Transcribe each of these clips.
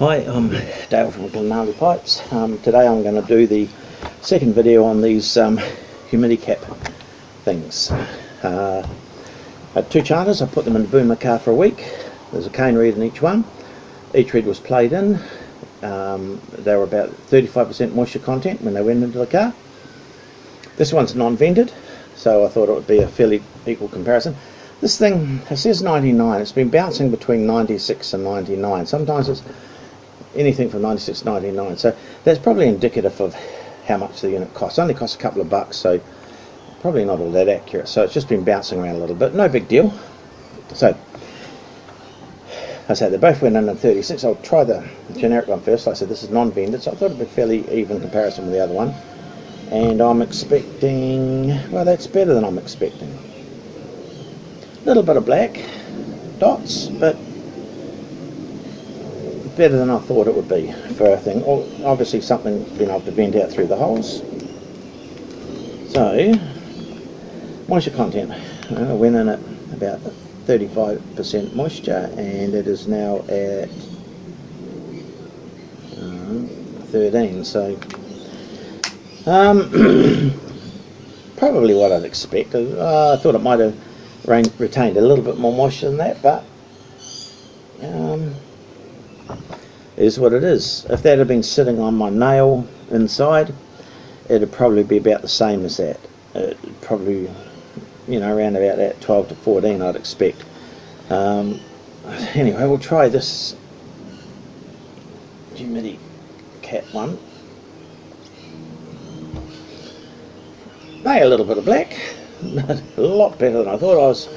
Hi, I'm Dale from Glenarley Pipes. Today I'm going to do the second video on these humidi-cap things. I had two charters. I put them in the boomer car for a week. There's a cane reed in each one. Each reed was played in. They were about 35% moisture content when they went into the car. This one's non-vented, so I thought it would be a fairly equal comparison. This thing, it says 99. It's been bouncing between 96 and 99. Sometimes it's anything from 96 to 99, so that's probably indicative of how much the unit costs. It only costs a couple of bucks, so probably not all that accurate. So it's just been bouncing around a little bit, no big deal. So I said they both went in at 36. I'll try the generic one first. Like I said, this is non-vented, so I thought it'd be a fairly even comparison with the other one. And I'm expecting, well, that's better than I'm expecting. A little bit of black dots, but better than I thought it would be for a thing. Obviously something been able to vent out through the holes. So, moisture content. I went in at about 35% moisture, and it is now at 13. So, probably what I'd expect. I thought it might have retained a little bit more moisture than that, but is what it is. If that had been sitting on my nail inside, it'd probably be about the same as that. Probably, you know, around about that 12 to 14 I'd expect. Anyway, we'll try this humidi-cap one. A little bit of black, but a lot better than I thought. I was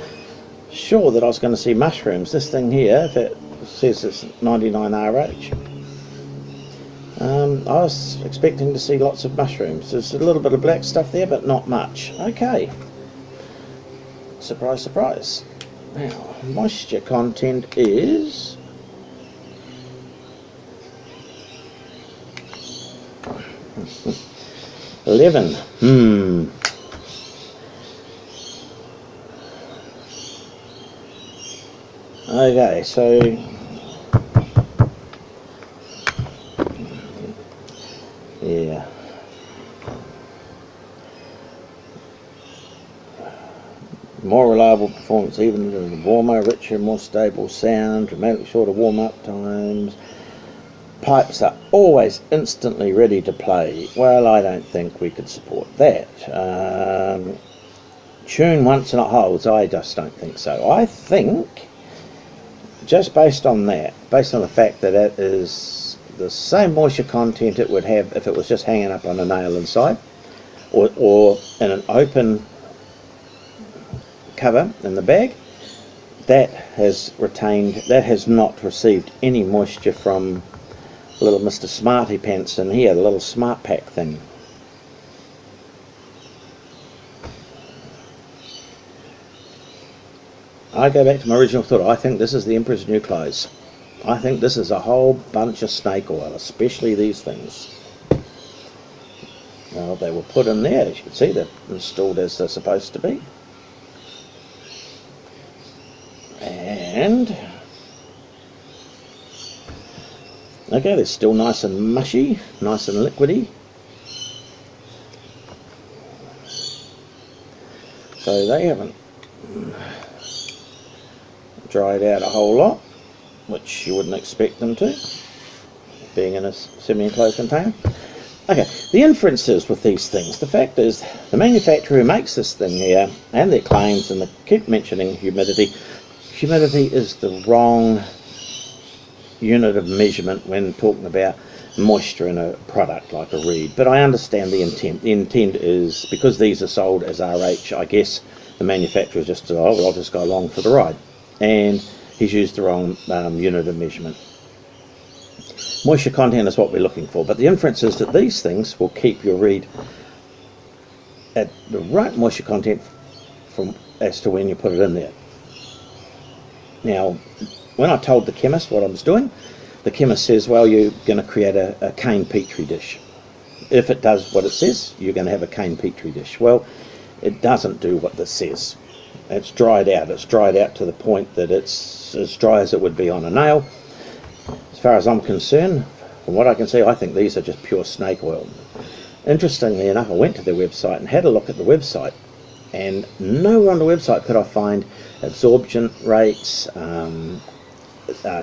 sure that I was going to see mushrooms. This thing here, if it says it's 99 RH, I was expecting to see lots of mushrooms. There's a little bit of black stuff there, but not much. Okay, surprise, surprise. Now, moisture content is 11. Okay, so yeah, more reliable performance, even with warmer, richer, more stable sound, dramatically shorter warm-up times. Pipes are always instantly ready to play. Well, I don't think we could support that. Tune once and it holds. I just don't think so. I think, just based on that, based on the fact that it is the same moisture content it would have if it was just hanging up on a nail inside, or in an open cover in the bag, that has not received any moisture from little Mr. Smarty Pants in here, the little Smart Pack thing. I go back to my original thought. I think this is the Emperor's New Clothes. I think this is a whole bunch of snake oil, especially these things. Well, they were put in there, as you can see, they're installed as they're supposed to be. And okay, they're still nice and mushy, nice and liquidy. So they haven't dried out a whole lot, which you wouldn't expect them to, being in a semi-enclosed container. Okay, the inferences with these things. The fact is, the manufacturer who makes this thing here, and their claims, and they keep mentioning humidity. Humidity is the wrong unit of measurement when talking about moisture in a product like a reed, but I understand the intent. The intent is, because these are sold as RH, I guess the manufacturer just said, oh, well, I'll just go along for the ride, and he's used the wrong unit of measurement. Moisture content is what we're looking for, but the inference is that these things will keep your reed at the right moisture content from as to when you put it in there. Now, when I told the chemist what I was doing, the chemist says, well, you're going to create a cane petri dish. If it does what it says, you're going to have a cane petri dish. Well, it doesn't do what this says. It's dried out. It's dried out to the point that it's as dry as it would be on a nail. As far as I'm concerned, from what I can see, I think these are just pure snake oil. Interestingly enough, I went to their website and had a look at the website, and nowhere on the website could I find absorption rates,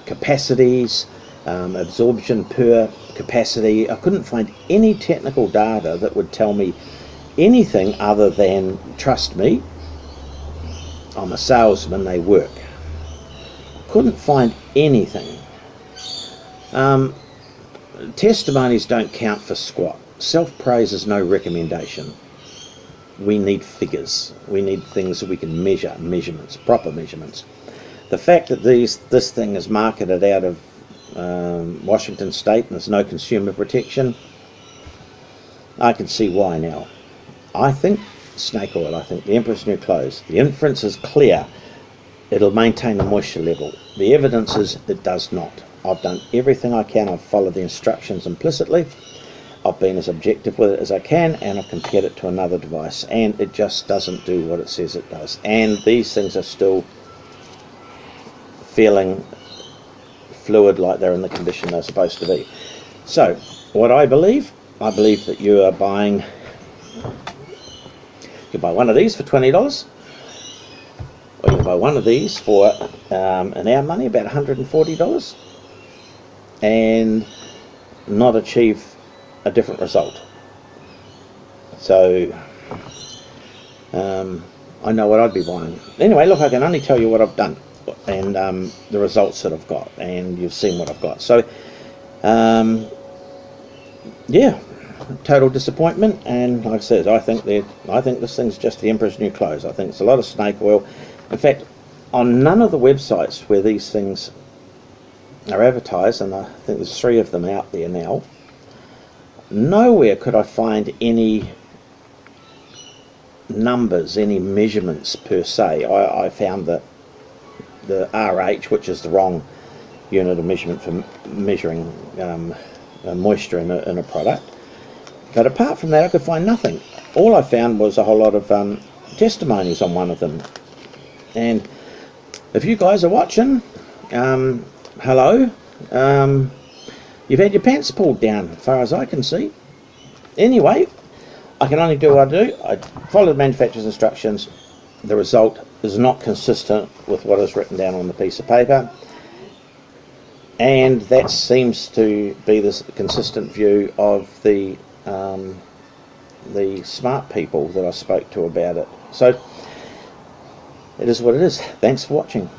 capacities, absorption per capacity. I couldn't find any technical data that would tell me anything other than, trust me, I'm a salesman, they work. Couldn't find anything. Testimonies don't count for squat. Self-praise is no recommendation. We need figures. We need things that we can measure, measurements, proper measurements. The fact that this thing is marketed out of Washington State and there's no consumer protection, I can see why now. I think snake oil, I think the Emperor's New Clothes, the inference is clear. It'll maintain the moisture level. The evidence is it does not. I've done everything I can. I've followed the instructions implicitly. I've been as objective with it as I can, and I've compared it to another device, and it just doesn't do what it says it does. And these things are still feeling fluid, like they're in the condition they're supposed to be. So what I believe that you are buying, you buy one of these for $20, or you can buy one of these for in our money about $140, and not achieve a different result. So I know what I'd be buying. Anyway, look, I can only tell you what I've done and the results that I've got, and you've seen what I've got. So yeah, total disappointment. And like I said, I think this thing's just the Emperor's New Clothes. I think it's a lot of snake oil. In fact, on none of the websites where these things are advertised, and I think there's 3 of them out there now, nowhere could I find any numbers, any measurements per se. I found that the RH, which is the wrong unit of measurement for measuring moisture in a product, but apart from that I could find nothing. All I found was a whole lot of testimonies on one of them. And if you guys are watching, hello, you've had your pants pulled down, as far as I can see. Anyway, I can only do what I do. I follow the manufacturer's instructions. The result is not consistent with what is written down on the piece of paper, and that seems to be the consistent view of the smart people that I spoke to about it. So it is what it is. Thanks for watching.